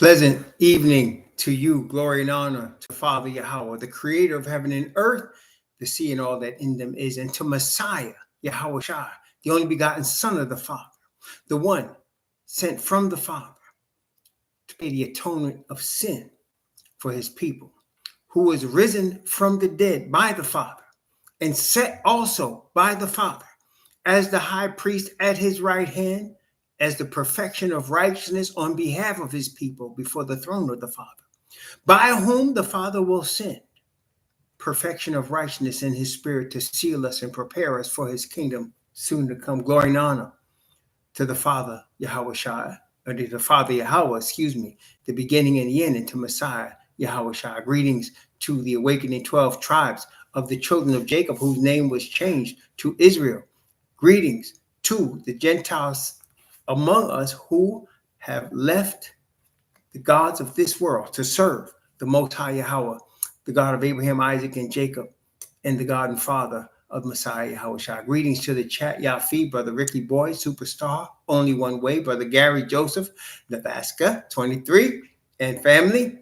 Pleasant evening to you. Glory and honor to Father Yahweh, the creator of heaven and earth, the sea and all that in them is, and to Messiah, Yahweh Shai, the only begotten Son of the Father, the one sent from the Father to pay the atonement of sin for his people, who was risen from the dead by the Father and set also by the Father as the high priest at his right hand, as the perfection of righteousness on behalf of his people before the throne of the Father, by whom the Father will send perfection of righteousness in his spirit to seal us and prepare us for his kingdom soon to come. Glory and honor to the Father, Yahweh Shai, or to the Father Yahweh, the beginning and the end, and to Messiah, Yahweh Shai. Greetings to the awakening 12 tribes of the children of Jacob, whose name was changed to Israel. Greetings to the Gentiles among us who have left the gods of this world to serve the Most High Yahweh, the God of Abraham, Isaac, and Jacob, and the God and Father of Messiah Yahweh Shai. Greetings to the chat, Yafi, Brother Ricky Boy, Superstar, Only One Way, Brother Gary Joseph, Nebraska, 23, and family,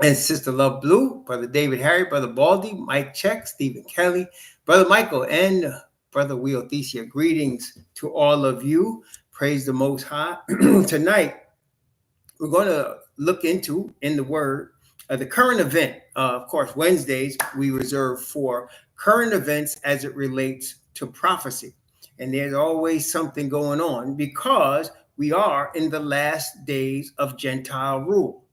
and Sister Love Blue, Brother David Harry, Brother Baldy, Mike Check, Stephen Kelly, Brother Michael, and Brother Wheel Thesia. Greetings to all of you. Praise the Most High. Tonight, we're going to look into, in the Word, the current event. Of course, Wednesdays we reserve for current events as it relates to prophecy. And there's always something going on because we are in the last days of Gentile rule.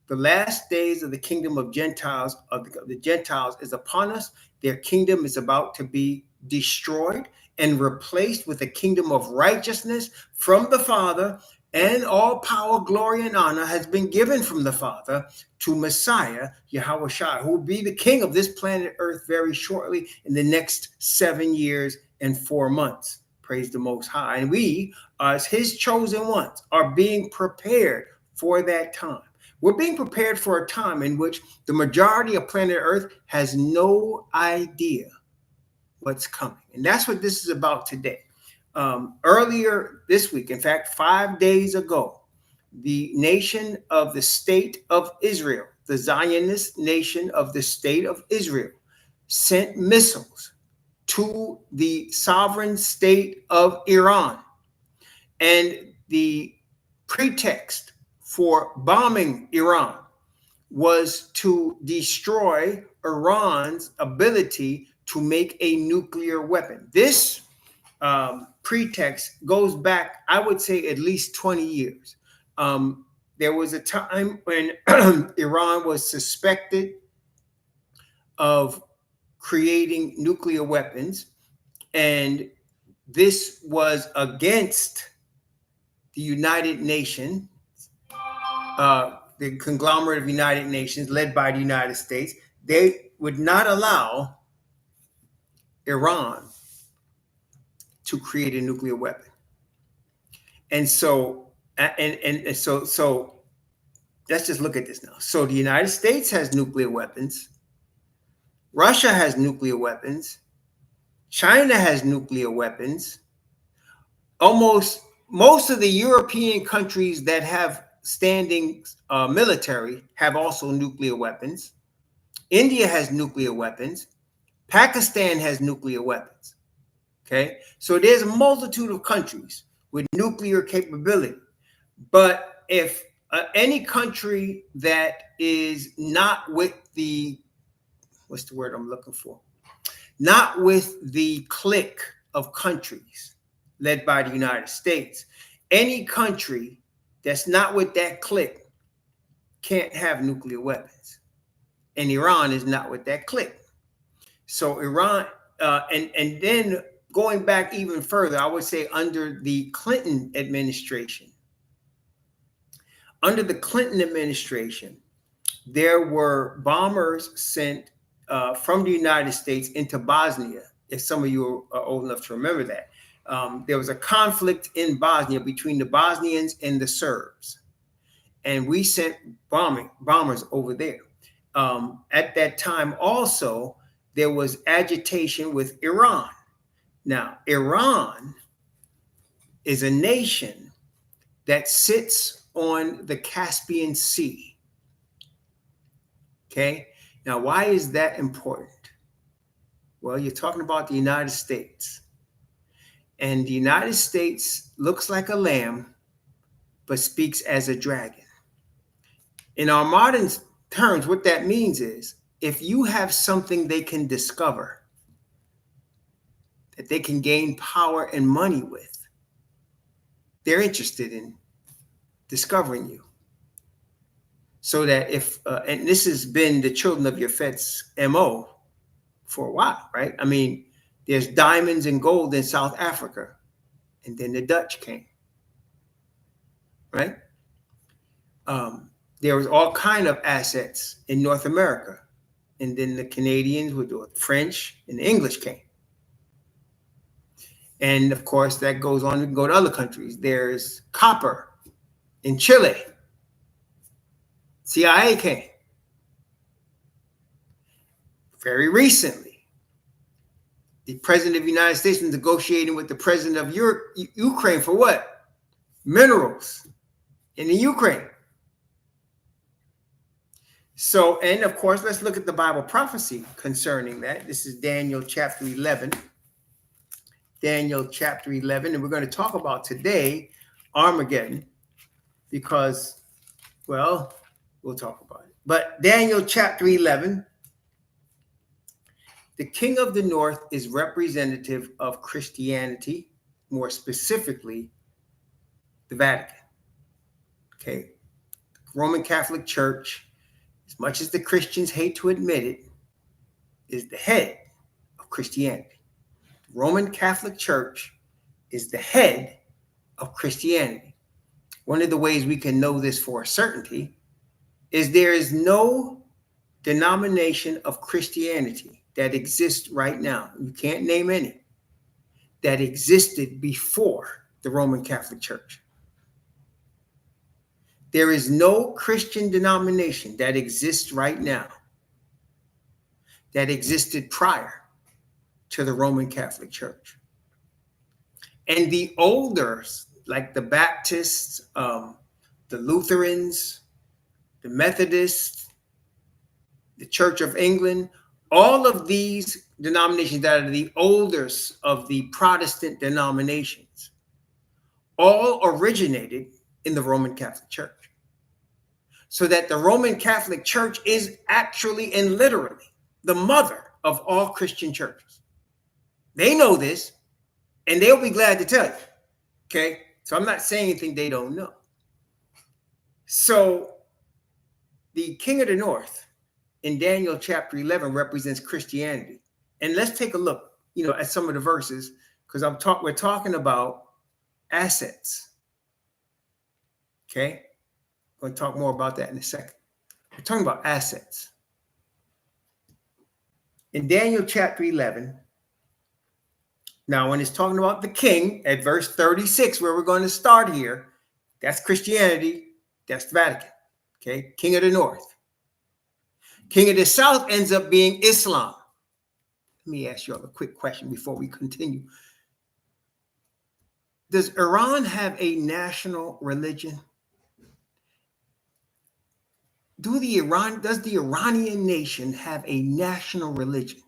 The last days of the kingdom of Gentiles, of the Gentiles, is upon us. Their kingdom is about to be destroyed and replaced with a kingdom of righteousness from the Father, and all power, glory, and honor has been given from the Father to Messiah, Yahweh Shai, who will be the king of this planet Earth very shortly in the next 7 years and 4 months. Praise the Most High. And we, as his chosen ones, are being prepared for that time. We're being prepared for a time in which the majority of planet Earth has no idea what's coming. And that's what this is about today. Earlier this week, in fact, 5 days ago, the nation of the state of Israel, the Zionist nation of the state of Israel, sent missiles to the sovereign state of Iran. And the pretext for bombing Iran was to destroy Iran's ability to make a nuclear weapon. This pretext goes back, I would say, at least 20 years. There was a time when Iran was suspected of creating nuclear weapons, and this was against the United Nations, the conglomerate of United Nations led by the United States. They would not allow Iran to create a nuclear weapon. And so let's just look at this now. So the United States has nuclear weapons. Russia has nuclear weapons. China has nuclear weapons. Almost most of the European countries that have standing military have also nuclear weapons. India has nuclear weapons. Pakistan has nuclear weapons. Okay, so there's a multitude of countries with nuclear capability. But if any country that is not with the, what's the word I'm looking for? Not with the clique of countries led by the United States, any country that's not with that clique can't have nuclear weapons. And Iran is not with that clique. So Iran, and then going back even further, I would say under the Clinton administration. Under the Clinton administration, there were bombers sent from the United States into Bosnia. If some of you are old enough to remember that. There was a conflict in Bosnia between the Bosnians and the Serbs. And we sent bombers over there. At that time also, there was agitation with Iran. Now, Iran is a nation that sits on the Caspian Sea. Okay, now why is that important? Well, you're talking about the United States. And the United States looks like a lamb, but speaks as a dragon. In our modern terms, what that means is if you have something they can discover, that they can gain power and money with, they're interested in discovering you. So that if, and this has been the children of your Fed's MO for a while, right? I mean, there's diamonds and gold in South Africa, and then the Dutch came, right? There was all kind of assets in North America, and then the Canadians with the French and the English came. And of course, that goes on to go to other countries. There's copper in Chile. CIA came. Very recently, the president of the United States was negotiating with the president of Ukraine for what? Minerals in the Ukraine. So, and of course, let's look at the Bible prophecy concerning that. This is Daniel chapter 11. Daniel chapter 11. And we're going to talk about today Armageddon because, well, we'll talk about it. But Daniel chapter 11, the king of the north is representative of Christianity, more specifically, the Vatican. Okay. Roman Catholic Church, as much as the Christians hate to admit it, is the head of Christianity. The Roman Catholic Church is the head of Christianity. One of the ways we can know this for a certainty is there is no denomination of Christianity that exists right now. You can't name any that existed before the Roman Catholic Church. There is no Christian denomination that exists right now that existed prior to the Roman Catholic Church. And the older, like the Baptists, the Lutherans, the Methodists, the Church of England, all of these denominations that are the oldest of the Protestant denominations, all originated in the Roman Catholic Church. So that the Roman Catholic Church is actually and literally the mother of all Christian churches. They know this, and they'll be glad to tell you. Okay? So I'm not saying anything they don't know. So the king of the north in Daniel chapter 11 represents Christianity. And let's take a look, at some of the verses, because we're talking about assets. Okay? I'm going to talk more about that in a second. We're talking about assets. In Daniel chapter 11, now when it's talking about the king at verse 36, where we're going to start here, that's Christianity, that's the Vatican. Okay, king of the north. King of the south ends up being Islam. Let me ask you all a quick question before we continue. Does Iran have a national religion? Does the Iranian nation have a national religion?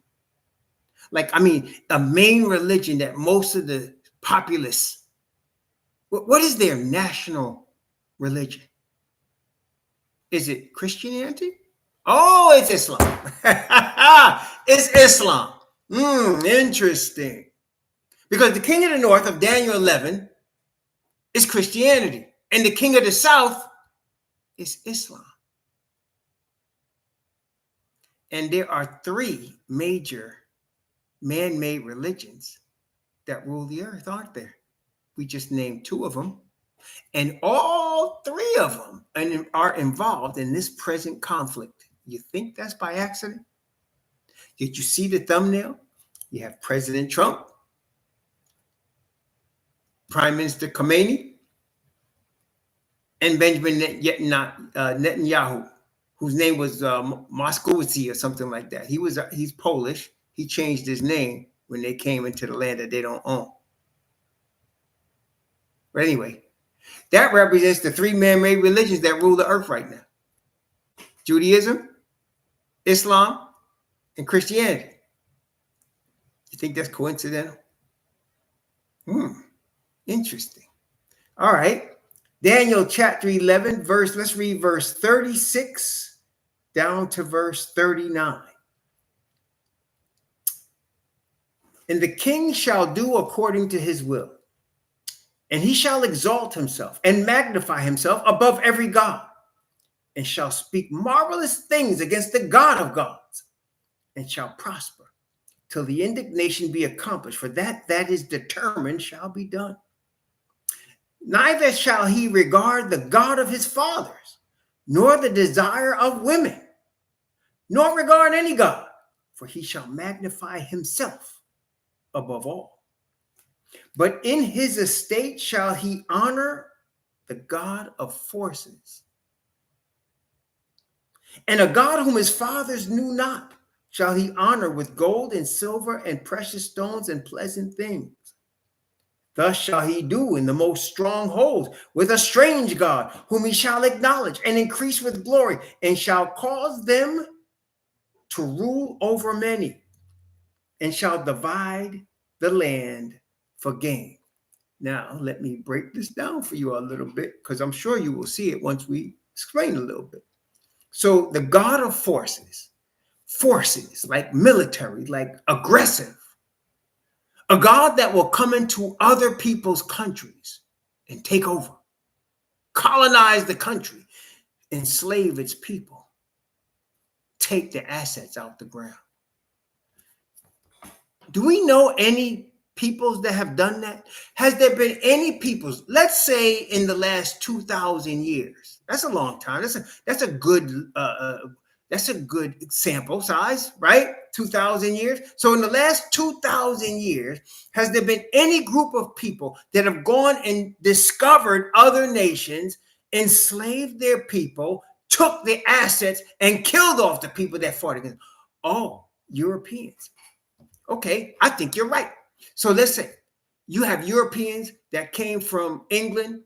A main religion that most of the populace, what is their national religion? Is it Christianity? Oh, it's Islam. It's Islam. Interesting. Because the king of the north of Daniel 11 is Christianity, and the king of the south is Islam. And there are three major man-made religions that rule the earth, aren't there? We just named two of them. And all three of them are involved in this present conflict. You think that's by accident? Did you see the thumbnail? You have President Trump, Prime Minister Khomeini, and Benjamin Netanyahu, whose name was Moskowitz or something like that. He's Polish. He changed his name when they came into the land that they don't own. But anyway, That represents the three man-made religions that rule the earth right now: Judaism, Islam, and Christianity. You think that's coincidental? Interesting. All right. Daniel chapter 11, let's read verse 36 down to verse 39. And the king shall do according to his will, and he shall exalt himself and magnify himself above every god, and shall speak marvelous things against the God of gods, and shall prosper till the indignation be accomplished, for that is determined shall be done. Neither shall he regard the God of his fathers, nor the desire of women, nor regard any God, for he shall magnify himself above all. But in his estate shall he honor the God of forces. And a God whom his fathers knew not shall he honor with gold and silver and precious stones and pleasant things. Thus shall he do in the most strongholds with a strange God, whom he shall acknowledge and increase with glory, and shall cause them to rule over many, and shall divide the land for gain. Now, let me break this down for you a little bit, because I'm sure you will see it once we explain a little bit. So the God of forces like military, like aggressive, a God that will come into other people's countries and take over, colonize the country, enslave its people, take the assets out the ground. Do we know any peoples that have done that? Has there been any peoples, let's say in the last 2,000 years? That's a long time. That's a good sample size, right? 2,000 years. So in the last 2,000 years, has there been any group of people that have gone and discovered other nations, enslaved their people, took the assets, and killed off the people that fought against them? Oh, Europeans. Okay, I think you're right. So let's say you have Europeans that came from England,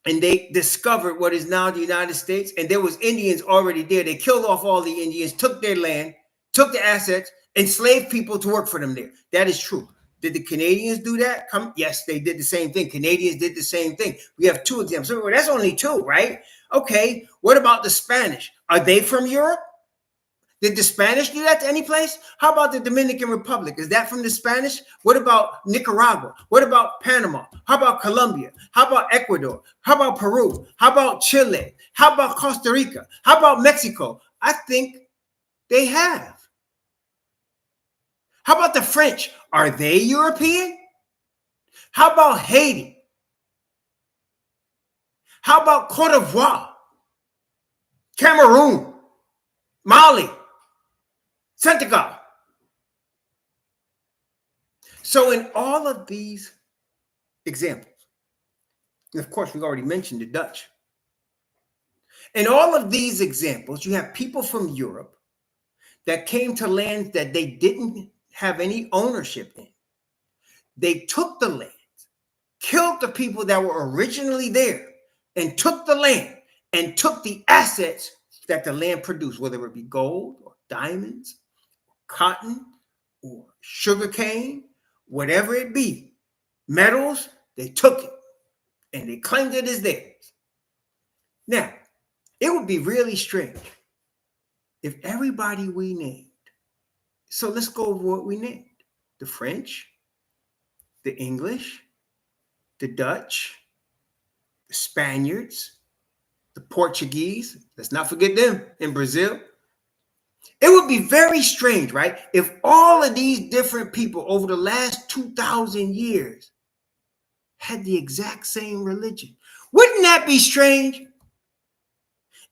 and they discovered what is now the United States, and there was Indians already there. They killed off all the Indians, took their land, took the assets, enslaved people to work for them there. That is true. Did the Canadians do that? Yes, they did the same thing. Canadians did the same thing. We have two examples. So that's only two, right? Okay, what about the Spanish? Are they from Europe? Did the Spanish do that to any place? How about the Dominican Republic? Is that from the Spanish? What about Nicaragua? What about Panama? How about Colombia? How about Ecuador? How about Peru? How about Chile? How about Costa Rica? How about Mexico? I think they have. How about the French? Are they European? How about Haiti? How about Cote d'Ivoire? Cameroon? Mali? Senegal. So in all of these examples, and of course, we've already mentioned the Dutch. In all of these examples, you have people from Europe that came to lands that they didn't have any ownership in. They took the land, killed the people that were originally there, and took the land and took the assets that the land produced, whether it be gold or diamonds, cotton or sugarcane, whatever it be, metals, they took it and they claimed it as theirs. Now, it would be really strange if everybody we named, so let's go over what we named: the French, the English, the Dutch, the Spaniards, the Portuguese, let's not forget them in Brazil. It would be very strange, right, if all of these different people over the last 2,000 years had the exact same religion. Wouldn't that be strange?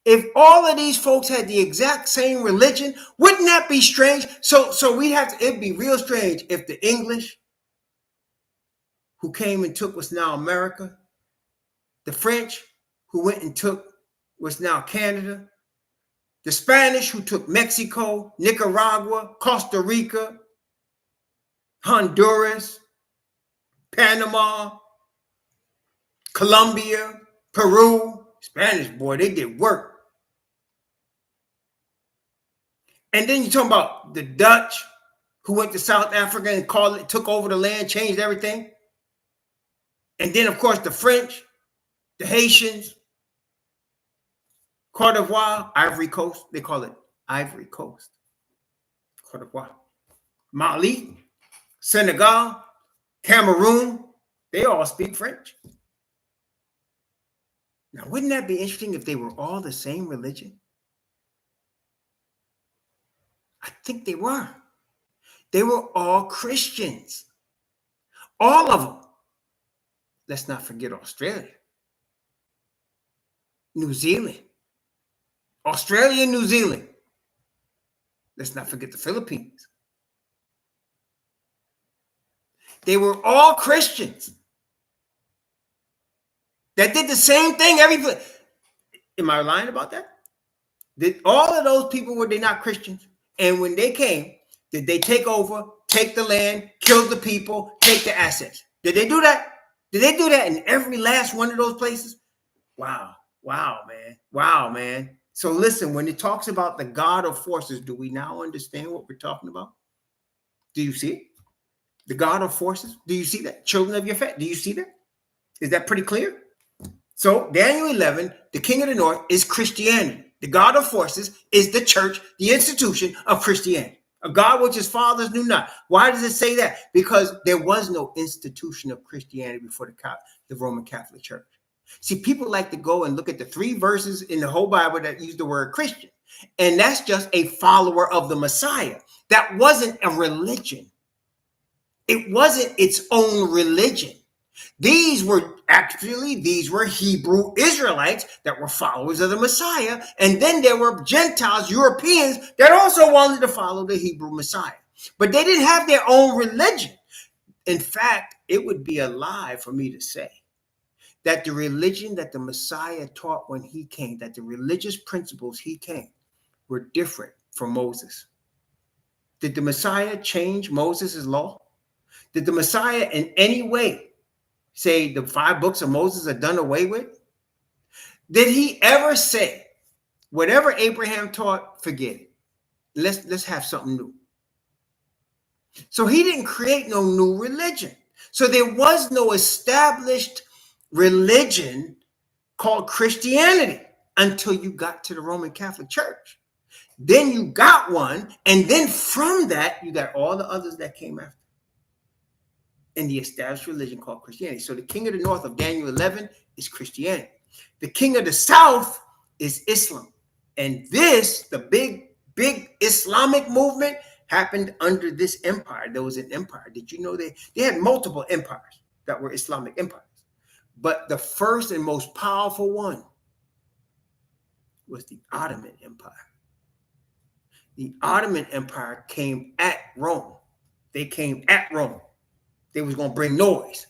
If all of these folks had the exact same religion, wouldn't that be strange? So we'd have to, it'd be real strange if the English, who came and took what's now America, the French, who went and took what's now Canada, the Spanish, who took Mexico, Nicaragua, Costa Rica, Honduras, Panama, Colombia, Peru, Spanish, boy, they did work. And then you're talking about the Dutch who went to South Africa and took over the land, changed everything. And then, of course, the French, the Haitians, Cote d'Ivoire, Ivory Coast. They call it Ivory Coast. Cote d'Ivoire. Mali, Senegal, Cameroon, they all speak French. Now, wouldn't that be interesting if they were all the same religion? I think they were. They were all Christians. All of them. Let's not forget Australia, New Zealand, Australia, New Zealand. Let's not forget the Philippines. They were all Christians that did the same thing every place. Am I lying about that? Did all of those people, were they not Christians? And when they came, did they take over, take the land, kill the people, take the assets? Did they do that? Did they do that in every last one of those places? Wow. Wow, man. Wow, man. So listen, when it talks about the God of forces, do we now understand what we're talking about? Do you see it? The God of forces? Do you see that? Children of your faith? Do you see that? Is that pretty clear? So Daniel 11, the king of the north is Christianity. The God of forces is the church, the institution of Christianity. A God which his fathers knew not. Why does it say that? Because there was no institution of Christianity before the Roman Catholic Church. See, people like to go and look at the 3 verses in the whole Bible that use the word Christian. And that's just a follower of the Messiah. That wasn't a religion. It wasn't its own religion. These were Hebrew Israelites that were followers of the Messiah. And then there were Gentiles, Europeans, that also wanted to follow the Hebrew Messiah. But they didn't have their own religion. In fact, it would be a lie for me to say that the religion that the Messiah taught when he came, that the religious principles he came, were different from Moses. Did the Messiah change Moses' law? Did the Messiah in any way say the 5 books of Moses are done away with? Did he ever say, whatever Abraham taught, forget it. Let's have something new. So he didn't create no new religion. So there was no established religion called Christianity until you got to the Roman Catholic Church. Then you got one, and then from that, you got all the others that came after. In the established religion called Christianity. So the king of the north of Daniel 11 is Christianity. The king of the south is Islam. And this, the big Islamic movement, happened under this empire. There was an empire. Did you know they had multiple empires that were Islamic empires? But the first and most powerful one was the Ottoman Empire. The Ottoman Empire came at Rome. They came at Rome. They was going to bring noise.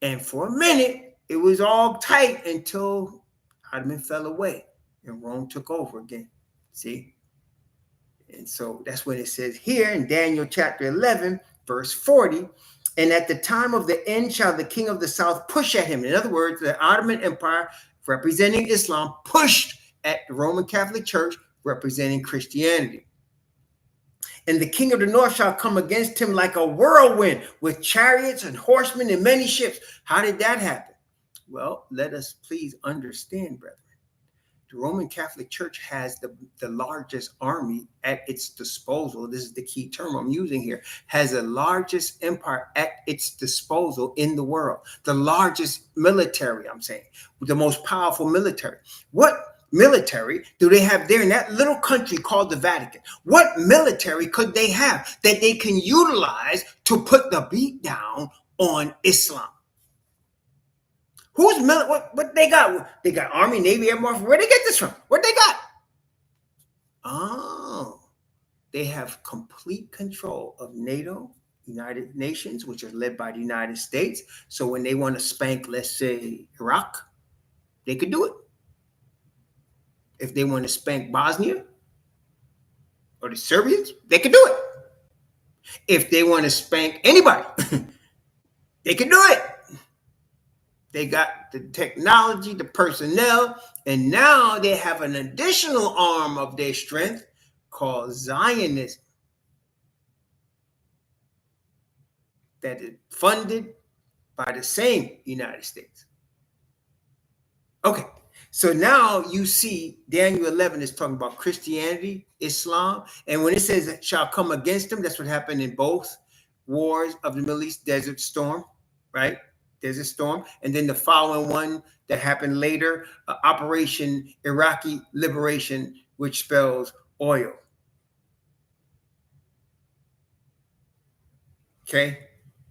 And for a minute, it was all tight until Ottoman fell away and Rome took over again. See? And so that's what it says here in Daniel chapter 11, verse 40. And at the time of the end shall the king of the south push at him. In other words, the Ottoman Empire, representing Islam, pushed at the Roman Catholic Church, representing Christianity. And the king of the north shall come against him like a whirlwind with chariots and horsemen and many ships. How did that happen? Well, let us please understand, brethren. The Roman Catholic Church has the largest army at its disposal. This is the key term I'm using here. Has the largest empire at its disposal in the world. The largest military, I'm saying. The most powerful military. What military do they have there in that little country called the Vatican? What military could they have that they can utilize to put the beat down on Islam? Who's what they got? They got Army, Navy, Air Force. Where they get this from? What they got? Oh, they have complete control of NATO, United Nations, which is led by the United States. So when they want to spank, let's say, Iraq, they could do it. If they want to spank Bosnia or the Serbians, they could do it. If they want to spank anybody, they can do it. They got the technology, the personnel, and now they have an additional arm of their strength called Zionism that is funded by the same United States. Okay, so now you see Daniel 11 is talking about Christianity, Islam, and when it says it shall come against them, that's what happened in both wars of the Middle East, Desert Storm, right? Desert Storm, and then the following one that happened later, Operation Iraqi Liberation, which spells oil. Okay,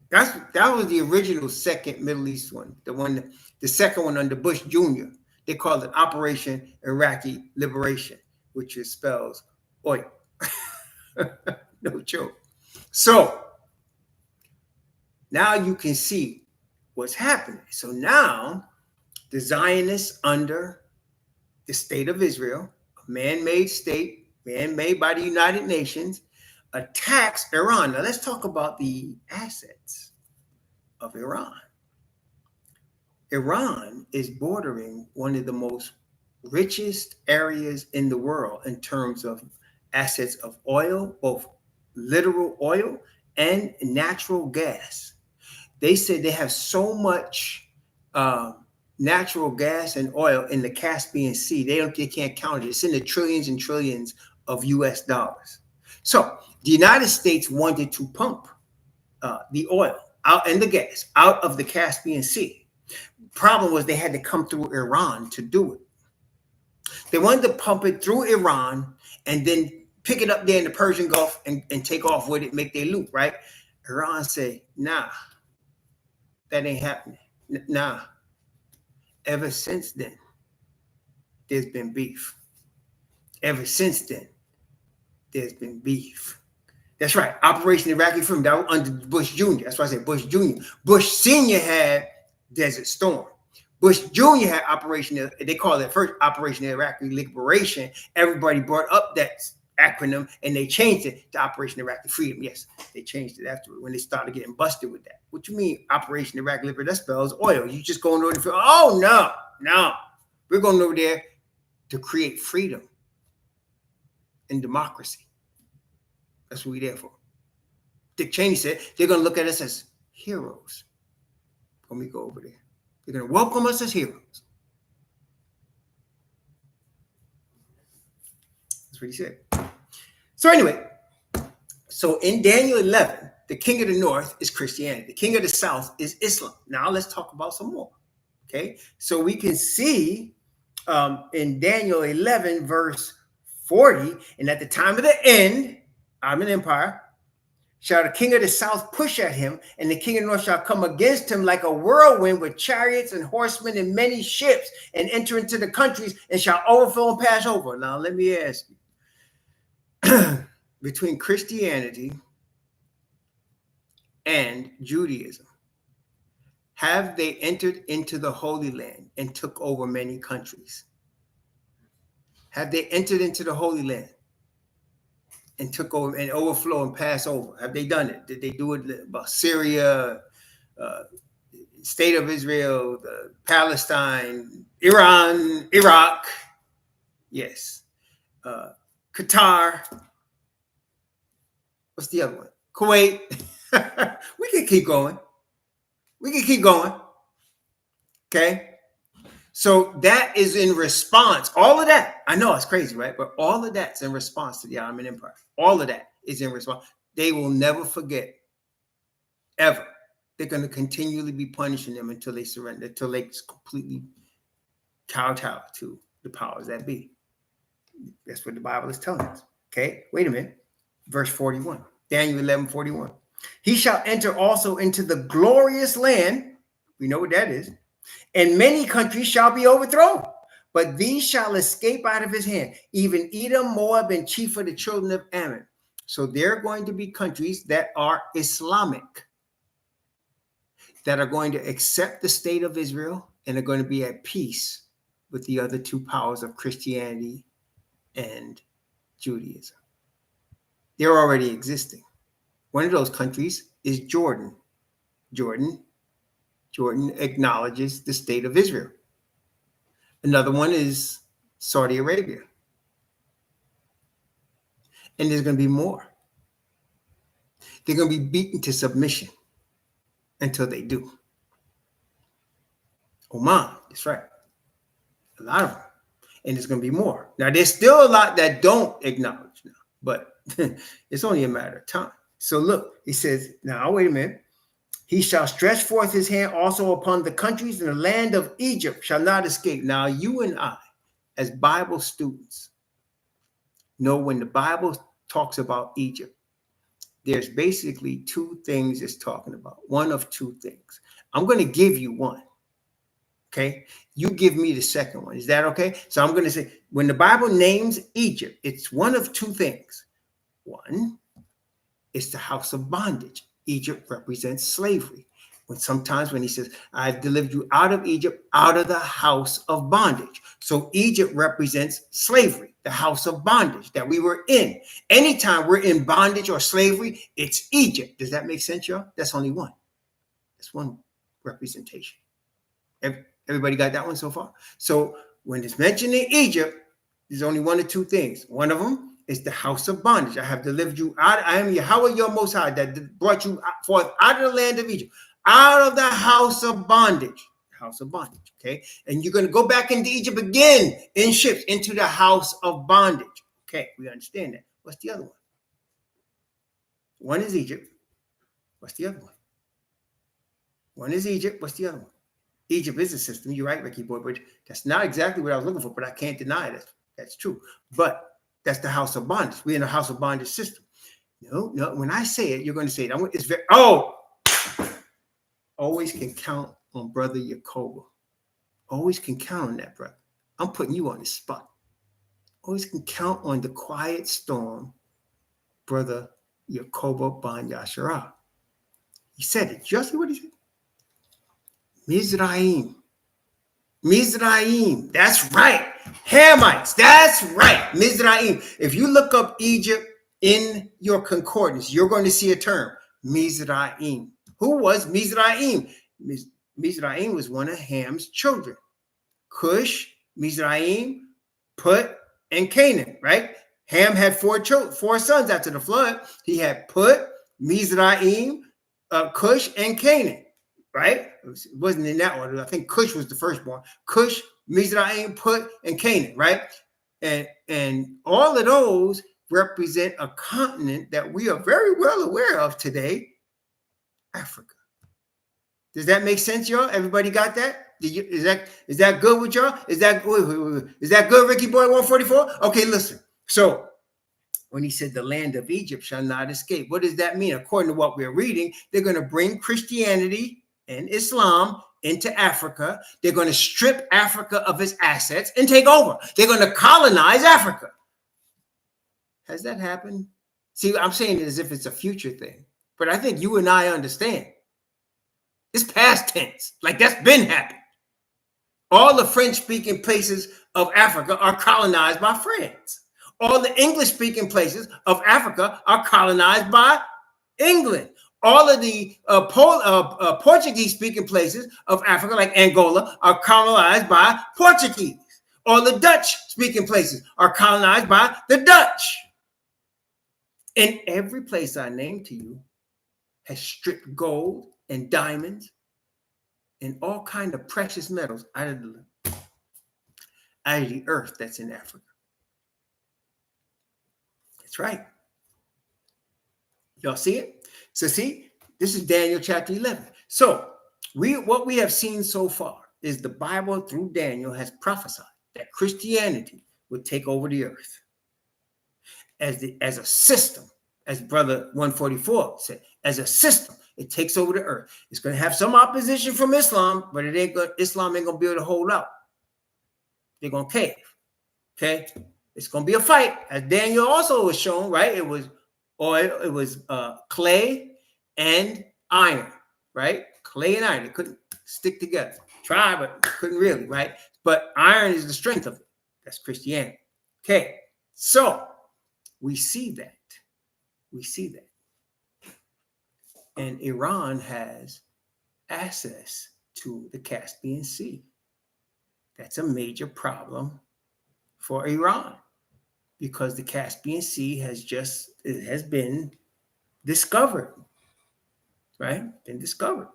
that was the original second Middle East one. The second one under Bush Jr. They called it Operation Iraqi Liberation, which spells oil. No joke. So now you can see what's happening. So now the Zionists under the state of Israel, a man-made state, man-made by the United Nations, attacks Iran. Now let's talk about the assets of Iran. Iran is bordering one of the most richest areas in the world in terms of assets of oil, both literal oil and natural gas. They said they have so much natural gas and oil in the Caspian Sea. They can't count it. It's in the trillions and trillions of US dollars. So the United States wanted to pump the oil out and the gas out of the Caspian Sea. Problem was they had to come through Iran to do it. They wanted to pump it through Iran and then pick it up there in the Persian Gulf and take off with it, make their loop, right? Iran said, nah, that ain't happening. Nah. Ever since then, there's been beef. Ever since then, there's been beef. That's right. Operation Iraqi Freedom, that was under Bush Jr. That's why I said Bush Jr. Bush Sr. had Desert Storm. Bush Jr. had Operation, they called it first Operation Iraqi Liberation. Everybody brought up that acronym and they changed it to Operation Iraqi Freedom. Yes, they changed it afterward when they started getting busted with that. What you mean Operation Iraqi Liberation? That spells oil. You just going over there. Oh, no. We're going over there to create freedom and democracy. That's what we're there for. Dick Cheney said they're going to look at us as heroes when we go over there. They're going to welcome us as heroes. That's what he said. So anyway, so in Daniel 11, the king of the north is Christianity. The king of the south is Islam. Now let's talk about some more. Okay, so we can see in Daniel 11, verse 40, and at the time of the end, I'm an empire, shall the king of the south push at him, and the king of the north shall come against him like a whirlwind with chariots and horsemen and many ships, and enter into the countries and shall overflow and pass over. Now, let me ask you, between Christianity and Judaism, have they entered into the Holy Land and took over many countries? Have they entered into the Holy Land and took over and overflow and pass over? Have they done it? Did they do it about Syria, state of Israel, Palestine, Iran, Iraq? Yes. Qatar. What's the other one? Kuwait. We can keep going. Okay. So that is in response. All of that, I know it's crazy, right? But all of that's in response to the Ottoman Empire. All of that is in response. They will never forget, ever. They're going to continually be punishing them until they surrender, until they completely kowtow to the powers that be. That's what the Bible is telling us. Okay, wait a minute. Verse 41, Daniel 11:41. He shall enter also into the glorious land. We know what that is. And many countries shall be overthrown, but these shall escape out of his hand, even Edom, Moab, and chief of the children of Ammon. So there are going to be countries that are Islamic, that are going to accept the state of Israel and are going to be at peace with the other two powers of Christianity and Judaism. They're already existing. One of those countries is Jordan. Jordan Jordan acknowledges the state of Israel. Another one is Saudi Arabia. And there's going to be more. They're going to be beaten to submission until they do. Oman, that's right. A lot of them. And there's going to be more. Now, there's still a lot that don't acknowledge now, but it's only a matter of time. So look, he says, now, wait a minute. He shall stretch forth his hand also upon the countries, and the land of Egypt shall not escape. Now, you and I, as Bible students, know when the Bible talks about Egypt, there's basically two things it's talking about. One of two things. I'm going to give you one. Okay. You give me the second one. Is that okay? So I'm going to say, when the Bible names Egypt, it's one of two things. One, it's the house of bondage. Egypt represents slavery. Sometimes when he says, I've delivered you out of Egypt, out of the house of bondage. So Egypt represents slavery, the house of bondage that we were in. Anytime we're in bondage or slavery, it's Egypt. Does that make sense, y'all? That's only one. That's one representation. Everybody got that one so far? So when it's mentioned in Egypt, there's only one or two things. One of them is the house of bondage. I have delivered you out. I am Yahweh, your Most High, that brought you forth out of the land of Egypt, out of the house of bondage. House of bondage, okay? And you're going to go back into Egypt again in ships, into the house of bondage. Okay, we understand that. What's the other one? One is Egypt. What's the other one? One is Egypt. What's the other one? Egypt is a system. You're right, Ricky boy, but that's not exactly what I was looking for, but I can't deny that. That's true. But that's the house of bondage. We're in a house of bondage system. No, when I say it, you're going to say it. It's very, always can count on Brother Yakoba. Always can count on that, brother. I'm putting you on the spot. Always can count on the quiet storm, Brother Yakoba Ban Yasharah. He said it. Just what he said. Mizraim. Mizraim. That's right. Hamites. That's right. Mizraim. If you look up Egypt in your concordance, you're going to see a term. Mizraim. Who was Mizraim? Mizraim was one of Ham's children. Cush, Mizraim, Put, and Canaan, right? Ham had four sons after the flood. He had Put, Mizraim, Cush, and Canaan, right? It wasn't in that order. I think Cush was the firstborn. Cush, Mizraim, Put, and Canaan, right? And all of those represent a continent that we are very well aware of today, Africa. Does that make sense, y'all? Everybody got that? Is that good with y'all? Is that good, Ricky Boy 144? Okay, listen. So when he said the land of Egypt shall not escape, what does that mean? According to what we're reading, they're going to bring Christianity and Islam into Africa. They're going to strip Africa of its assets and take over. They're going to colonize Africa. Has that happened? See, I'm saying it as if it's a future thing, but I think you and I understand. It's past tense. Like that's been happening. All the French-speaking places of Africa are colonized by France. All the English-speaking places of Africa are colonized by England. All of the Portuguese-speaking places of Africa, like Angola, are colonized by Portuguese. All the Dutch-speaking places are colonized by the Dutch. And every place I named to you has stripped gold and diamonds and all kinds of precious metals out of the earth that's in Africa. That's right. Y'all see it? So see, this is Daniel chapter 11. So what we have seen so far is the Bible through Daniel has prophesied that Christianity would take over the earth as a system, as Brother 144 said, as a system. It takes over the earth. It's going to have some opposition from Islam, but Islam ain't going to be able to hold out. They're going to cave. Okay? It's going to be a fight, as Daniel also was shown, right? It was oil, it was clay and iron, right? Clay and iron. They couldn't stick together. Try, but couldn't really, right? But iron is the strength of it. That's Christianity. Okay. So we see that. We see that. And Iran has access to the Caspian Sea. That's a major problem for Iran because the Caspian Sea has been discovered, right? Been discovered.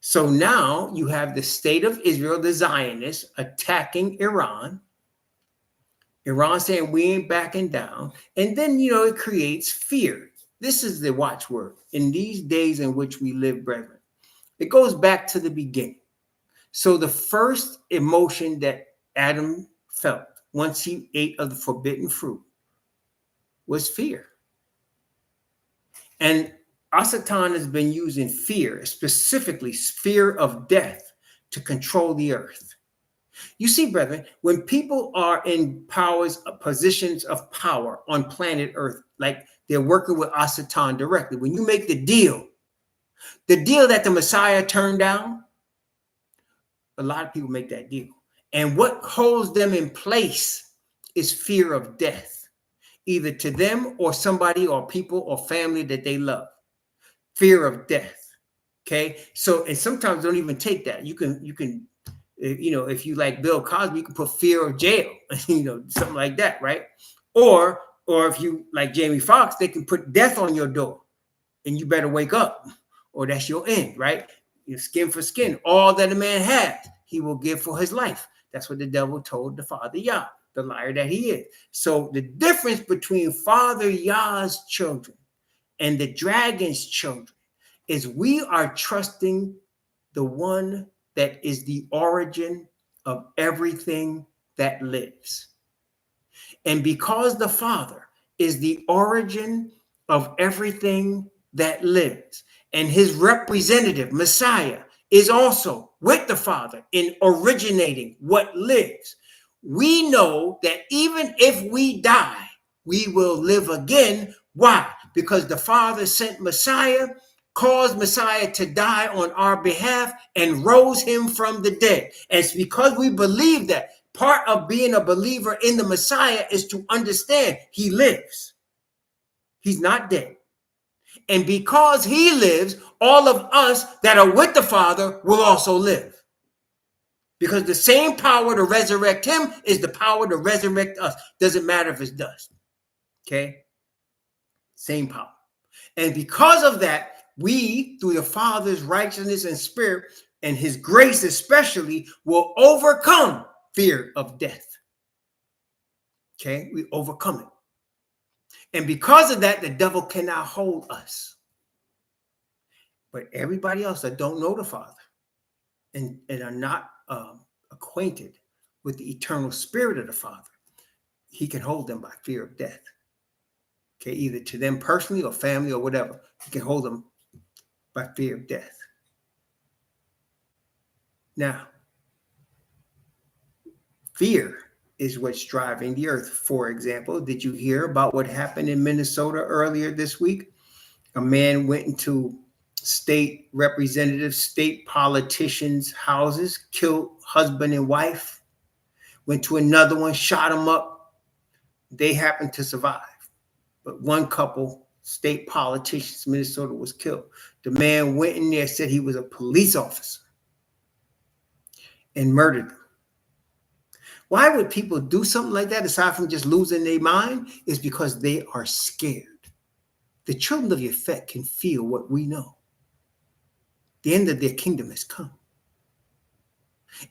So now you have the state of Israel, the Zionists, attacking Iran. Iran saying we ain't backing down. And then, it creates fear. This is the watchword. In these days in which we live, brethren, it goes back to the beginning. So the first emotion that Adam felt once he ate of the forbidden fruit was fear. And Satan has been using fear, specifically fear of death, to control the earth. You see, brethren, when people are in positions of power on planet Earth, like they're working with Satan directly, when you make the deal that the Messiah turned down, a lot of people make that deal. And what holds them in place is fear of death, either to them or somebody or people or family that they love. Fear of death. Okay. So, and sometimes don't even take that. You can, if you like Bill Cosby, you can put fear of jail, something like that, right? Or if you like Jamie Foxx, they can put death on your door and you better wake up or that's your end, right? Skin for skin. All that a man has, he will give for his life. That's what the devil told the Father Yah, the liar that he is. So the difference between Father Yah's children and the dragon's children is we are trusting the one that is the origin of everything that lives. And because the Father is the origin of everything that lives, and his representative, Messiah, is also with the Father in originating what lives, we know that even if we die, we will live again. Why? Because the Father sent Messiah, caused Messiah to die on our behalf, and rose him from the dead. And it's because we believe that. Part of being a believer in the Messiah is to understand he lives. He's not dead. And because he lives, all of us that are with the Father will also live. Because the same power to resurrect him is the power to resurrect us. Doesn't matter if it's dust. Okay? Same power. And because of that, we, through the Father's righteousness and spirit, and his grace especially, will overcome fear of death. Okay? We overcome it. And because of that, the devil cannot hold us. But everybody else that don't know the Father and are not acquainted with the eternal spirit of the Father, he can hold them by fear of death. Okay, either to them personally or family or whatever. He can hold them by fear of death. Now, fear is what's driving the earth. For example, did you hear about what happened in Minnesota earlier this week? A man went into state representatives, state politicians' houses, killed husband and wife, went to another one, shot him up. They happened to survive. But one couple, state politicians, Minnesota, was killed. The man went in there, said he was a police officer and murdered them. Why would people do something like that aside from just losing their mind? Is because they are scared. The children of Yefet can feel what we know. The end of their kingdom has come.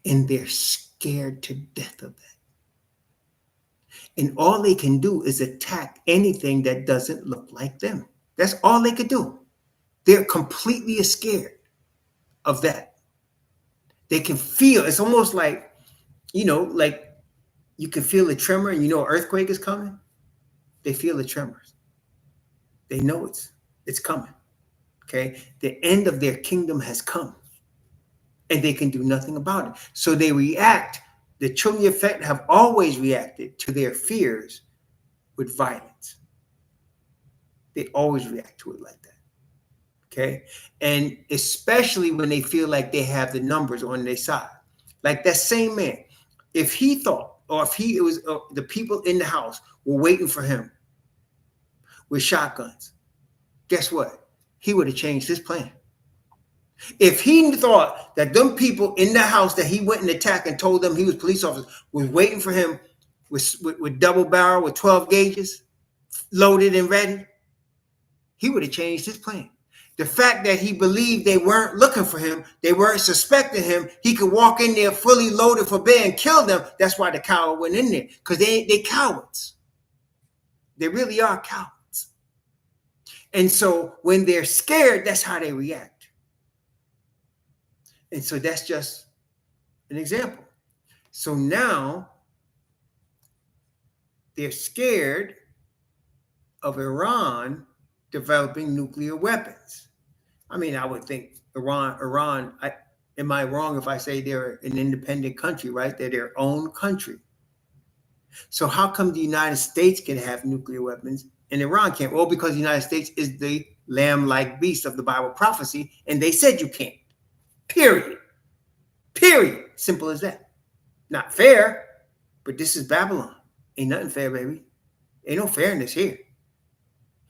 And they're scared to death of that. And all they can do is attack anything that doesn't look like them. That's all they could do. They're completely scared of that. They can feel, it's almost like, like you can feel a tremor and an earthquake is coming. They feel the tremors. They know it's coming. Okay. The end of their kingdom has come. And they can do nothing about it. So they react. The children of Yefet have always reacted to their fears with violence. They always react to it like that. Okay. And especially when they feel like they have the numbers on their side. Like that same man, if he thought, or if it was the people in the house were waiting for him with shotguns, guess what? He would have changed his plan. If he thought that them people in the house that he went and attacked and told them he was police officers was waiting for him with double barrel with 12 gauges loaded and ready, he would have changed his plan. The fact that he believed they weren't looking for him, they weren't suspecting him, he could walk in there fully loaded for bear and kill them. That's why the coward went in there, because they cowards. They really are cowards. And so when they're scared, that's how they react. And so that's just an example. So now they're scared of Iran developing nuclear weapons. I mean, I would think Iran, am I wrong if I say they're an independent country, right? They're their own country. So how come the United States can have nuclear weapons and Iran can't? Well, because the United States is the lamb-like beast of the Bible prophecy, and they said you can't. Period. Period. Simple as that. Not fair, but this is Babylon. Ain't nothing fair, baby. Ain't no fairness here.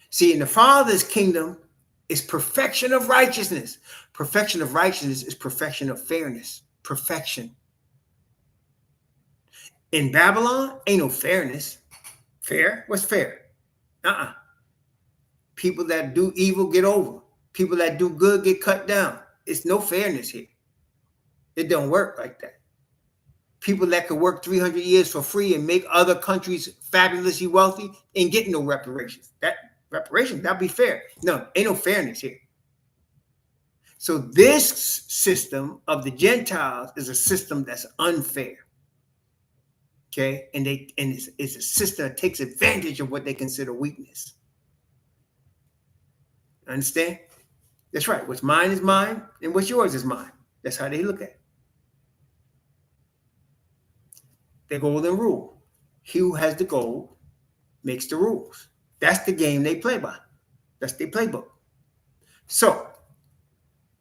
See, in the Father's kingdom is perfection of righteousness. Perfection of righteousness is perfection of fairness. Perfection. In Babylon, ain't no fairness. Fair? What's fair? People that do evil get over. People that do good get cut down. It's no fairness here. It don't work like that. People that could work 300 years for free and make other countries fabulously wealthy ain't getting no reparations. That'd be fair. No, ain't no fairness here. So this system of the Gentiles is a system that's unfair. Okay, and it's a system that takes advantage of what they consider weakness. Understand? That's right. What's mine is mine, and what's yours is mine. That's how they look at it. The golden rule: he who has the gold makes the rules. That's the game they play by. That's their playbook. So,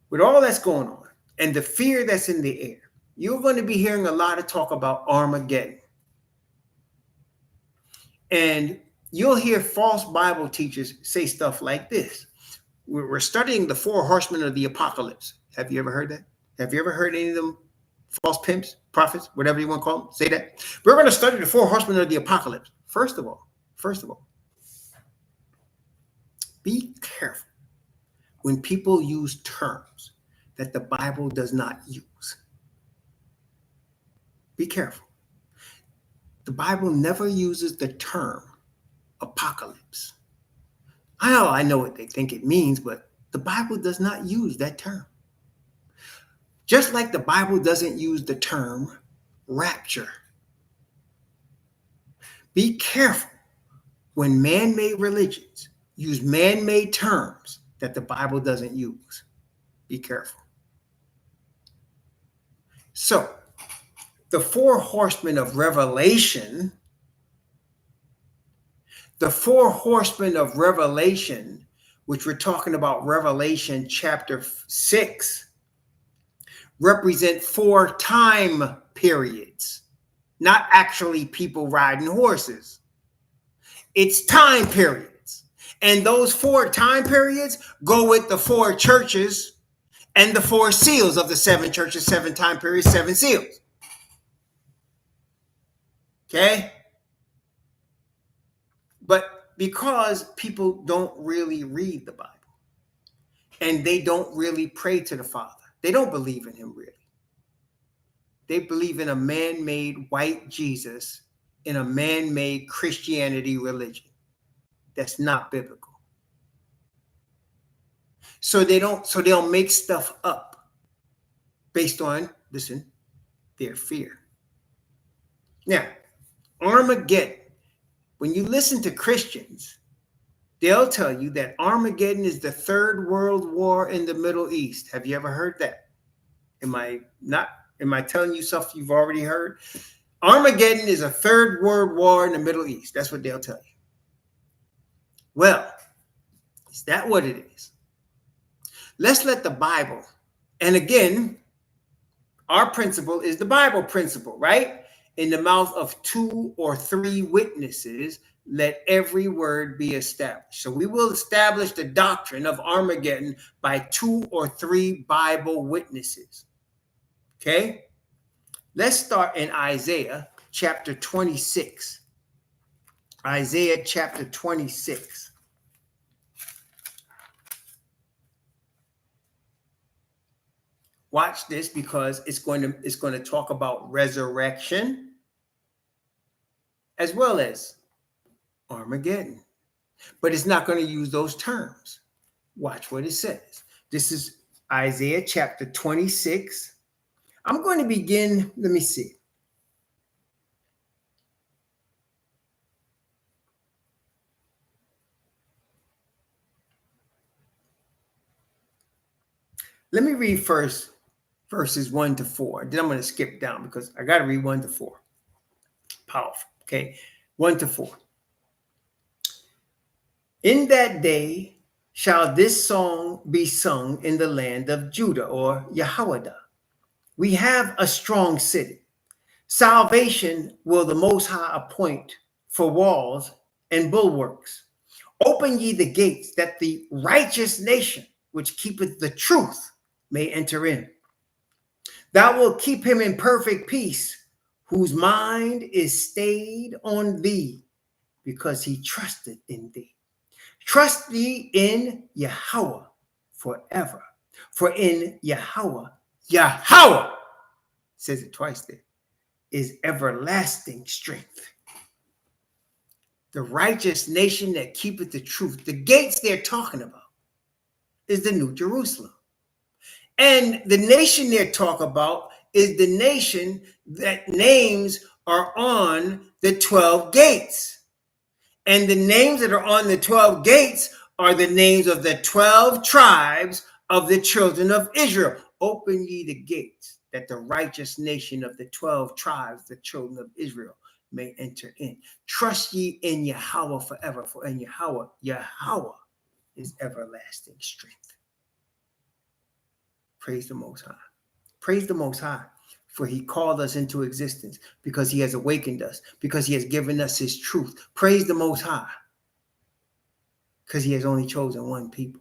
with all that's going on and the fear that's in the air, you're going to be hearing a lot of talk about Armageddon. And you'll hear false Bible teachers say stuff like this. We're studying the 4 horsemen of the apocalypse. Have you ever heard that? Have you ever heard any of them false pimps, prophets, whatever you want to call them, say that? We're going to study the 4 horsemen of the apocalypse. First of all, be careful when people use terms that the Bible does not use. Be careful. The Bible never uses the term apocalypse. I know what they think it means, but the Bible does not use that term. Just like the Bible doesn't use the term rapture. Be careful when man-made religions use man-made terms that the Bible doesn't use. Be careful. So, the 4 horsemen of Revelation, which we're talking about Revelation chapter 6, represent 4 time periods, not actually people riding horses. It's time periods. And those 4 time periods go with the 4 churches and the 4 seals of the 7 churches, 7 time periods, 7 seals. Okay? But because people don't really read the Bible and they don't really pray to the Father, they don't believe in him really. They believe in a man-made white Jesus in a man-made Christianity religion. That's not biblical. So they'll make stuff up based on, listen, their fear. Now, Armageddon. When you listen to Christians, they'll tell you that Armageddon is the 3rd world war in the Middle East. Have you ever heard that? Am I telling you something you've already heard? Armageddon is a 3rd world war in the Middle East. That's what they'll tell you. Well, is that what it is? Let's let the Bible, and again, our principle is the Bible principle, right? in the mouth of 2 or 3 witnesses, let every word be established. So we will establish the doctrine of Armageddon by 2 or 3 Bible witnesses. Okay? Let's start in Isaiah chapter 26. Isaiah chapter 26. Watch this, because it's going to talk about resurrection as well as Armageddon. But it's not going to use those terms. Watch what it says. This is Isaiah chapter 26. I'm going to begin, let me see. Let me read first verses 1 to 4. Then I'm going to skip down because I got to read 1 to 4. Powerful. Okay. 1 to 4. In that day shall this song be sung in the land of Judah, or Yahweh. We have a strong city. Salvation will the Most High appoint for walls and bulwarks. Open ye the gates, that the righteous nation, which keepeth the truth, may enter in. Thou wilt keep him in perfect peace, whose mind is stayed on thee, because he trusted in thee. Trust ye in Yahweh forever. For in Yahweh, says it twice there, is everlasting strength. The righteous nation that keepeth the truth. The gates they're talking about is the New Jerusalem. And the nation they're talking about is the nation that names are on the 12 gates. And the names that are on the 12 gates are the names of the 12 tribes of the children of Israel. Open ye the gates, that the righteous nation of the 12 tribes, the children of Israel, may enter in. Trust ye in Yahweh forever, for in Yahweh is everlasting strength. Praise the Most High. Praise the Most High, for he called us into existence, because he has awakened us, because he has given us his truth. Praise the Most High, because he has only chosen one people.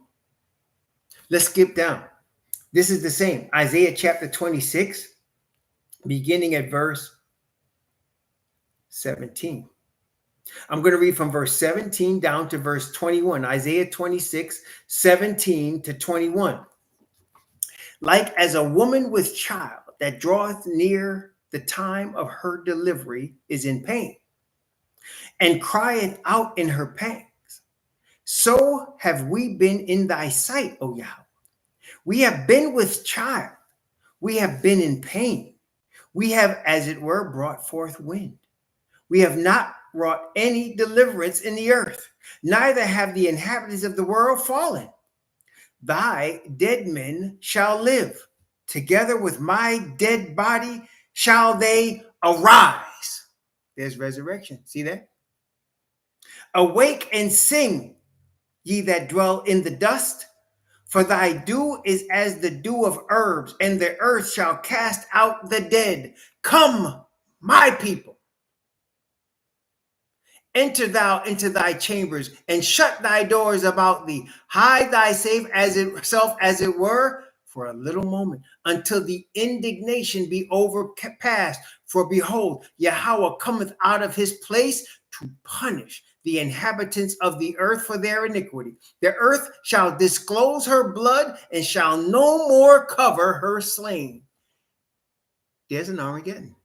Let's skip down. This is the same. Isaiah chapter 26, beginning at verse 17. I'm going to read from verse 17 down to verse 21. Isaiah 26, 17 to 21. Like as a woman with child that draweth near the time of her delivery is in pain, and crieth out in her pangs, so have we been in thy sight, O Yahweh. We have been with child. We have been in pain. We have, as it were, brought forth wind. We have not wrought any deliverance in the earth, neither have the inhabitants of the world fallen. Thy dead men shall live. Together with my dead body shall they arise. There's resurrection. See that? Awake and sing, ye that dwell in the dust. For thy dew is as the dew of herbs, and the earth shall cast out the dead. Come, my people. Enter thou into thy chambers, and shut thy doors about thee. Hide thyself as it were, for a little moment, until the indignation be overpast. For behold, Yahweh cometh out of his place to punish the inhabitants of the earth for their iniquity. The earth shall disclose her blood, and shall no more cover her slain. There's an Armageddon.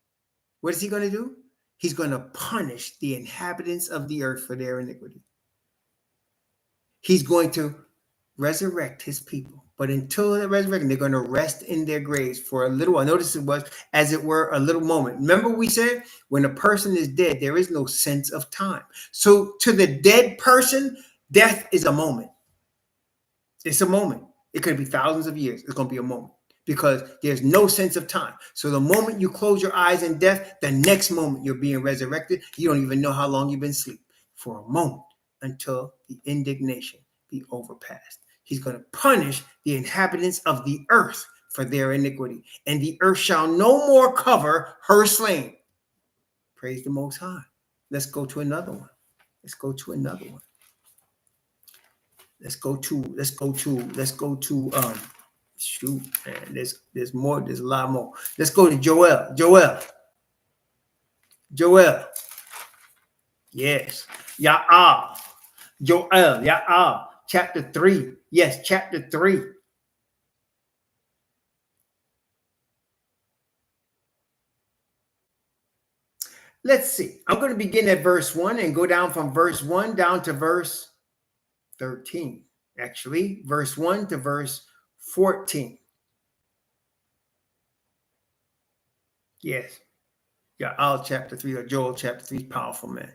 What is he going to do? He's going to punish the inhabitants of the earth for their iniquity. He's going to resurrect his people. But until the resurrection, they're going to rest in their graves for a little while. Notice it was, as it were, a little moment. Remember we said, when a person is dead, there is no sense of time. So to the dead person, death is a moment. It's a moment. It could be thousands of years. It's going to be a moment, because there's no sense of time. So the moment you close your eyes in death, the next moment you're being resurrected. You don't even know how long you've been asleep. For a moment, until the indignation be overpassed. He's going to punish the inhabitants of the earth for their iniquity, and the earth shall no more cover her slain. Praise the Most High. Let's go to another one. Let's go to another one. Let's go to shoot, man. There's more, there's a lot more. Let's go to Joel. Yes. Ya'al. Joel, Ya'al. Chapter 3. Yes, chapter 3. Let's see. I'm going to begin at verse 1 and go down from verse 1 down to verse 13. Actually, verse 1 to verse 14. Yes. Ya'al chapter 3 or Joel chapter 3 is powerful, man.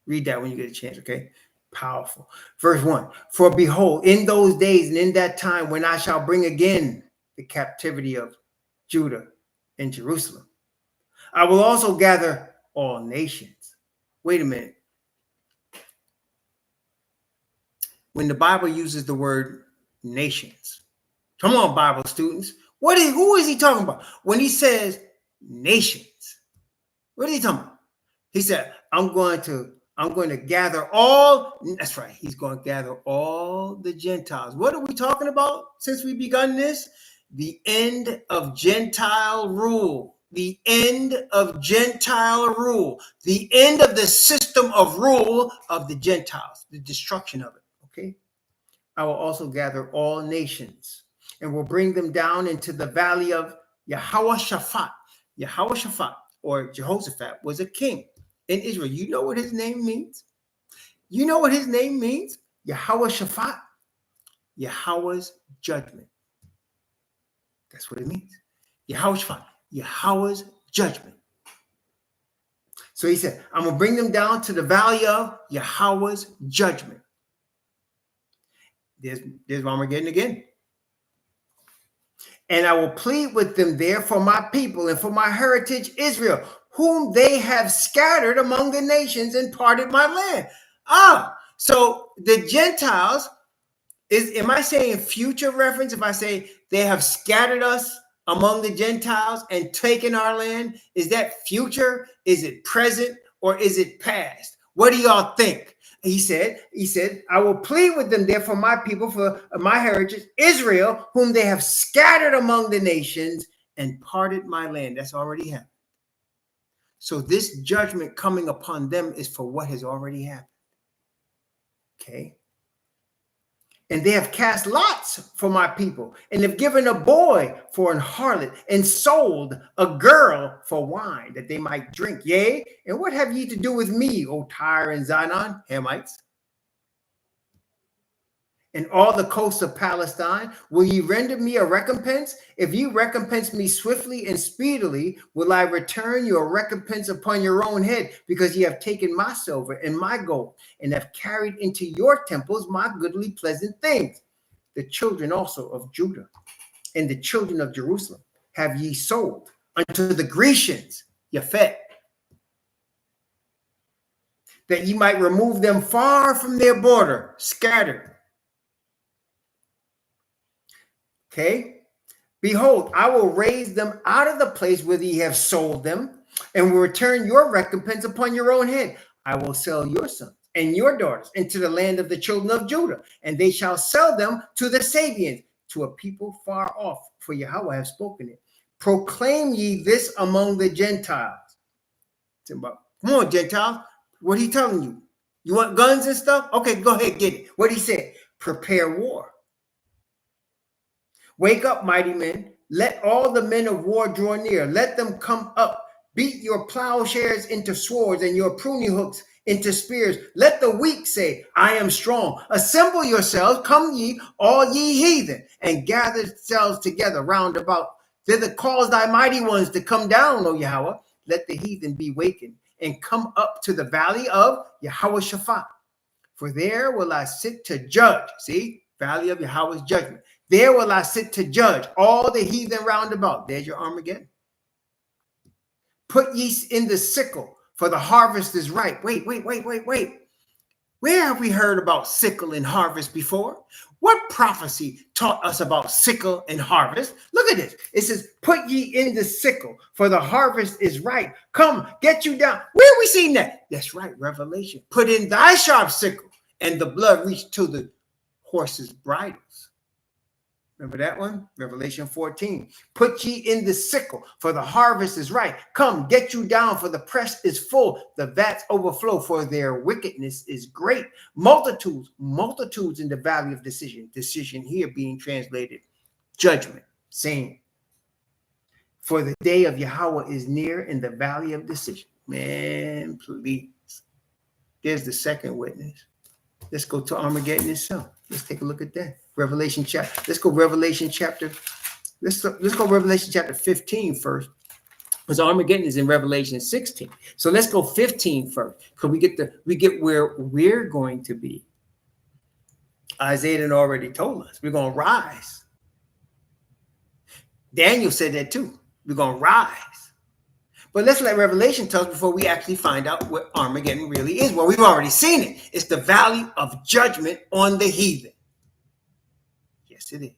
Read that when you get a chance, okay? Powerful. Verse 1. For behold, in those days and in that time when I shall bring again the captivity of Judah and Jerusalem, I will also gather all nations. Wait a minute. When the Bible uses the word nations, come on, Bible students. Who is he talking about? When he says nations, what is he talking about? He said, I'm going to gather all, that's right, he's going to gather all the Gentiles. What are we talking about since we begun this? The end of Gentile rule. The end of Gentile rule. The end of the system of rule of the Gentiles. The destruction of it, okay? I will also gather all nations and will bring them down into the valley of Yehoshaphat. Yehoshaphat, or Jehoshaphat, was a king in Israel. You know what his name means? You know what his name means? Yehoshaphat. Yahweh's judgment. That's what it means. Yehoshaphat. Yahweh's judgment. So he said, I'm going to bring them down to the valley of Yahweh's judgment. There's Armageddon again. And I will plead with them there for my people and for my heritage Israel, whom they have scattered among the nations and parted my land. So the Gentiles, am I saying future reference if I say they have scattered us among the Gentiles and taken our land? Is that future? Is it present? Or is it past? What do y'all think? He said, I will plead with them there for my people, for my heritage, Israel, whom they have scattered among the nations and parted my land. That's already happened. So this judgment coming upon them is for what has already happened. Okay. And they have cast lots for my people, and have given a boy for an harlot, and sold a girl for wine, that they might drink. Yea, and what have ye to do with me, O Tyre and Zidon, Hamites? And all the coasts of Palestine, will ye render me a recompense? If ye recompense me swiftly and speedily, will I return your recompense upon your own head, because ye have taken my silver and my gold, and have carried into your temples my goodly pleasant things. The children also of Judah and the children of Jerusalem have ye sold unto the Grecians, Japhet, that ye might remove them far from their border, scattered. Okay, behold, I will raise them out of the place where ye have sold them, and will return your recompense upon your own head. I will sell your sons and your daughters into the land of the children of Judah, and they shall sell them to the Sabians, to a people far off, for Yahweh has spoken it. Proclaim ye this among the Gentiles. Come on, Gentiles. What he telling you? You want guns and stuff? Okay, go ahead, get it. What he said? Prepare war. Wake up, mighty men. Let all the men of war draw near. Let them come up. Beat your plowshares into swords and your pruning hooks into spears. Let the weak say, I am strong. Assemble yourselves, come ye, all ye heathen, and gather yourselves together round about. Thither cause thy mighty ones to come down, O Yahweh. Let the heathen be wakened, and come up to the valley of Yehoshaphat. For there will I sit to judge. See, valley of Yahweh's judgment. There will I sit to judge all the heathen round about. There's your Armageddon. Put ye in the sickle, for the harvest is ripe. Wait. Where have we heard about sickle and harvest before? What prophecy taught us about sickle and harvest? Look at this. It says, put ye in the sickle, for the harvest is ripe. Come, get you down. Where have we seen that? That's right, Revelation. Put in thy sharp sickle, and the blood reached to the horses' bridles. Remember that one? Revelation 14. Put ye in the sickle, for the harvest is ripe. Come, get you down, for the press is full. The vats overflow, for their wickedness is great. Multitudes, multitudes in the valley of decision. Decision here being translated judgment, saying, for the day of Yahweh is near in the valley of decision. Man, please. There's the second witness. Let's go to Armageddon itself. Let's take a look at that. Revelation chapter. Let's go Revelation chapter 15 first. Because Armageddon is in Revelation 16. So let's go 15 first. Because we get where we're going to be. Isaiah had already told us we're going to rise. Daniel said that too. We're going to rise. But let's let Revelation tell us before we actually find out what Armageddon really is. Well, we've already seen it. It's the valley of judgment on the heathen. Yes, it is.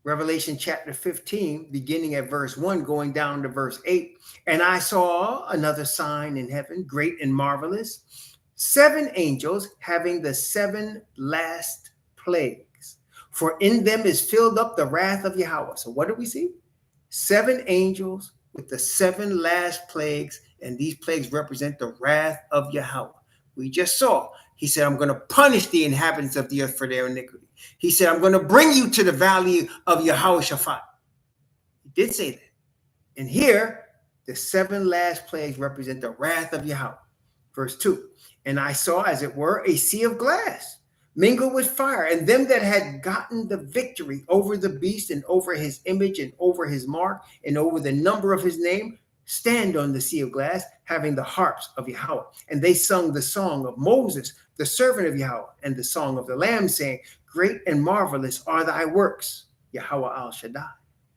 Revelation chapter 15, beginning at verse 1, going down to verse 8. And I saw another sign in heaven, great and marvelous, 7 angels having the 7 last plagues. For in them is filled up the wrath of Yahweh. So what do we see? 7 angels with the 7 last plagues, and these plagues represent the wrath of Yahweh. We just saw, he said, I'm going to punish the inhabitants of the earth for their iniquity. He said, I'm going to bring you to the valley of Yahweh Shaphat. He did say that. And here, the 7 last plagues represent the wrath of Yahweh. Verse 2, and I saw, as it were, a sea of glass, mingled with fire, and them that had gotten the victory over the beast and over his image and over his mark and over the number of his name, stand on the sea of glass, having the harps of Yahweh. And they sung the song of Moses, the servant of Yahweh, and the song of the Lamb, saying, great and marvelous are thy works, Yahweh al Shaddai.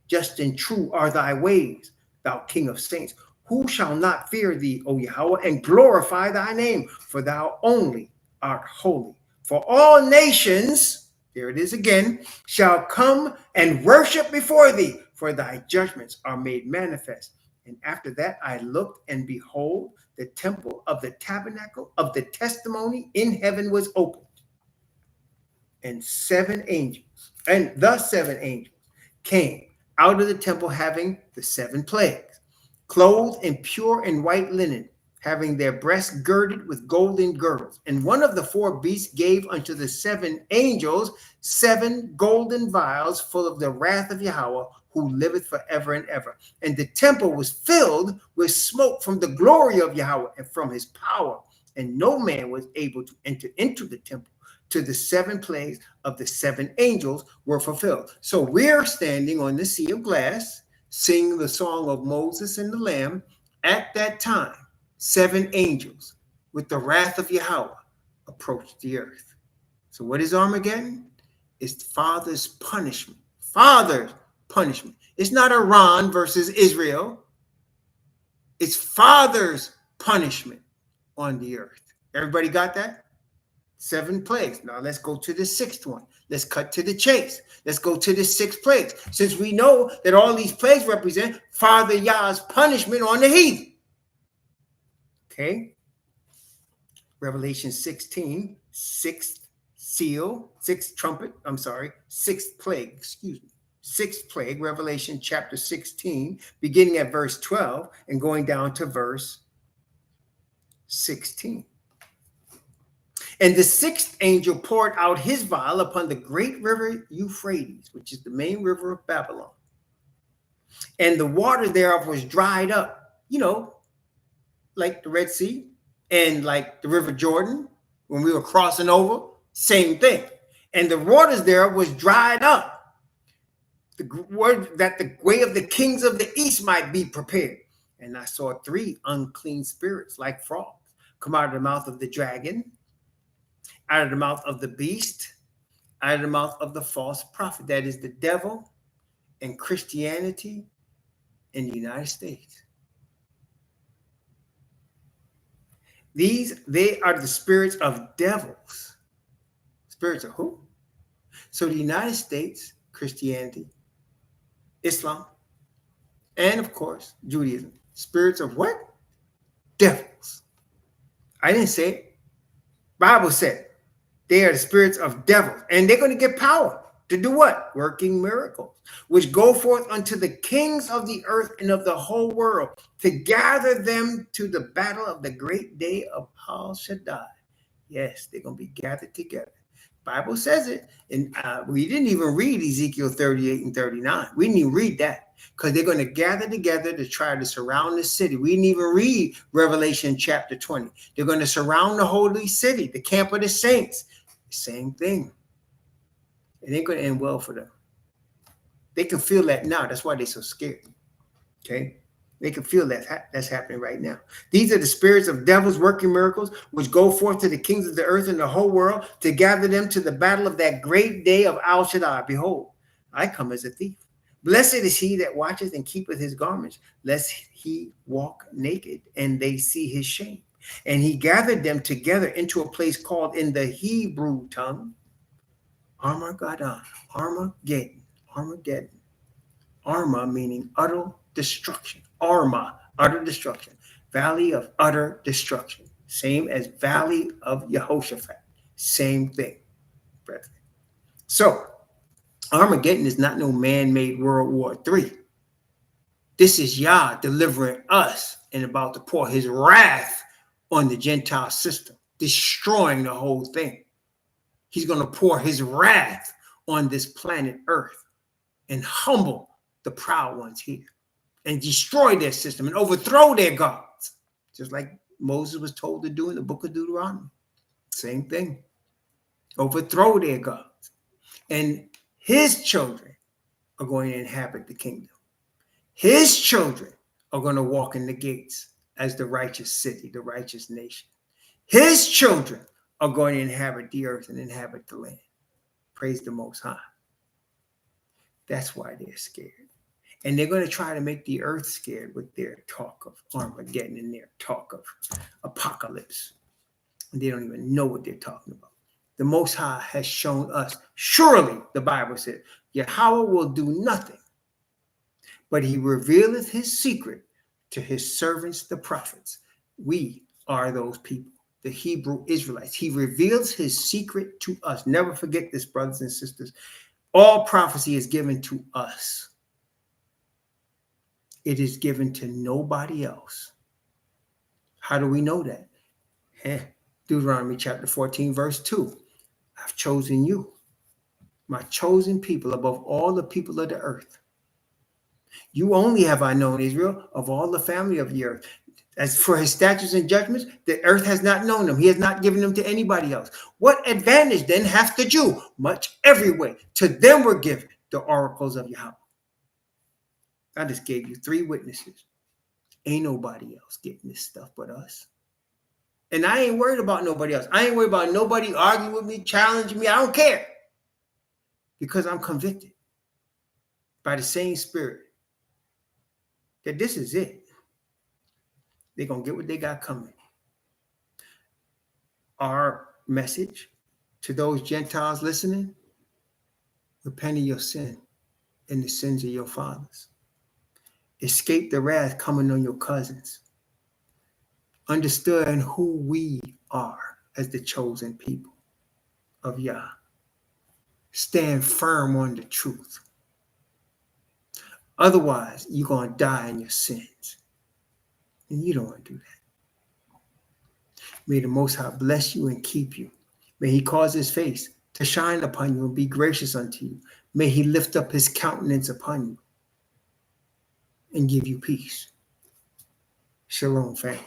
Just and true are thy ways, thou King of saints. Who shall not fear thee, O Yahweh, and glorify thy name? For thou only art holy. For all nations, there it is again, shall come and worship before thee, for thy judgments are made manifest. And after that I looked, and behold, the temple of the tabernacle of the testimony in heaven was opened. And the 7 angels came out of the temple, having the 7 plagues, clothed in pure and white linen, having their breasts girded with golden girdles. And one of the 4 beasts gave unto the 7 angels 7 golden vials full of the wrath of Yahweh, who liveth forever and ever. And the temple was filled with smoke from the glory of Yahweh and from his power. And no man was able to enter into the temple till the 7 plagues of the 7 angels were fulfilled. So we're standing on the sea of glass, singing the song of Moses and the Lamb. At that time, 7 angels with the wrath of Yahweh approached the earth. So what is Armageddon? It's the Father's punishment. Father's punishment. It's not Iran versus Israel. It's Father's punishment on the earth. Everybody got that? 7 plagues. Now let's go to the 6th one. Let's cut to the chase. Let's go to the 6th plague. Since we know that all these plagues represent Father Yah's punishment on the heathen. Okay. Revelation 16, 6th seal, 6th trumpet, 6th plague, 6th plague, Revelation chapter 16, beginning at verse 12 and going down to verse 16. And the 6th angel poured out his vial upon the great river Euphrates, which is the main river of Babylon. And the water thereof was dried up, like the Red Sea and like the River Jordan when we were crossing over, same thing. And the waters there was dried up. The word that the way of the kings of the east might be prepared. And I saw 3 unclean spirits like frogs come out of the mouth of the dragon, out of the mouth of the beast, out of the mouth of the false prophet. That is the devil and Christianity in the United States. They are the spirits of devils. Spirits of who? So the United States, Christianity, Islam, and of course, Judaism. Spirits of what? Devils. I didn't say it. Bible said they are the spirits of devils. And they're going to get power to do what? Working miracles, which go forth unto the kings of the earth and of the whole world to gather them to the battle of the great day of Al Shaddai. Yes, they're going to be gathered together. Bible says it. And we didn't even read Ezekiel 38 and 39. We didn't even read that because they're going to gather together to try to surround the city. We didn't even read Revelation chapter 20. They're going to surround the holy city, the camp of the saints. Same thing. It ain't going to end well for them. They can feel that now. That's why they're so scared. Okay? They can feel that that's happening right now. These are the spirits of devils working miracles, which go forth to the kings of the earth and the whole world to gather them to the battle of that great day of Al Shaddai. Behold, I come as a thief. Blessed is he that watcheth and keepeth his garments, lest he walk naked and they see his shame. And he gathered them together into a place called in the Hebrew tongue, Armageddon, Armageddon, Armageddon. Arma meaning utter destruction. Arma, utter destruction. Valley of utter destruction. Same as Valley of Jehoshaphat. Same thing, brethren. So, Armageddon is not no man-made World War III. This is Yah delivering us and about to pour his wrath on the Gentile system, destroying the whole thing. He's going to pour his wrath on this planet Earth and humble the proud ones here and destroy their system and overthrow their gods, just like Moses was told to do in the book of Deuteronomy. Same thing. Overthrow their gods. And his children are going to inhabit the kingdom. His children are going to walk in the gates as the righteous city, the righteous nation. His children are going to inhabit the earth and inhabit the land. Praise the Most High. That's why they're scared. And they're going to try to make the earth scared with their talk of Armageddon and their talk of apocalypse. And they don't even know what they're talking about. The Most High has shown us, surely, the Bible said, Yahweh will do nothing, but he revealeth his secret to his servants, the prophets. We are those people, the Hebrew Israelites. He reveals his secret to us. Never forget this, brothers and sisters. All prophecy is given to us. It is given to nobody else. How do we know that? Deuteronomy chapter 14, verse 2. I've chosen you, my chosen people, above all the people of the earth. You only have I known, Israel, of all the family of the earth. As for his statutes and judgments, the earth has not known them. He has not given them to anybody else. What advantage then hath the Jew? Much every way. To them were given the oracles of Yahweh. I just gave you 3 witnesses. Ain't nobody else getting this stuff but us. And I ain't worried about nobody else. I ain't worried about nobody arguing with me, challenging me. I don't care. Because I'm convicted by the same spirit that this is it. They're going to get what they got coming. Our message to those Gentiles listening, repent of your sin and the sins of your fathers. Escape the wrath coming on your cousins. Understand who we are as the chosen people of Yah. Stand firm on the truth. Otherwise, you're going to die in your sins. And you don't want to do that. May the Most High bless you and keep you. May he cause his face to shine upon you and be gracious unto you. May he lift up his countenance upon you and give you peace. Shalom, family.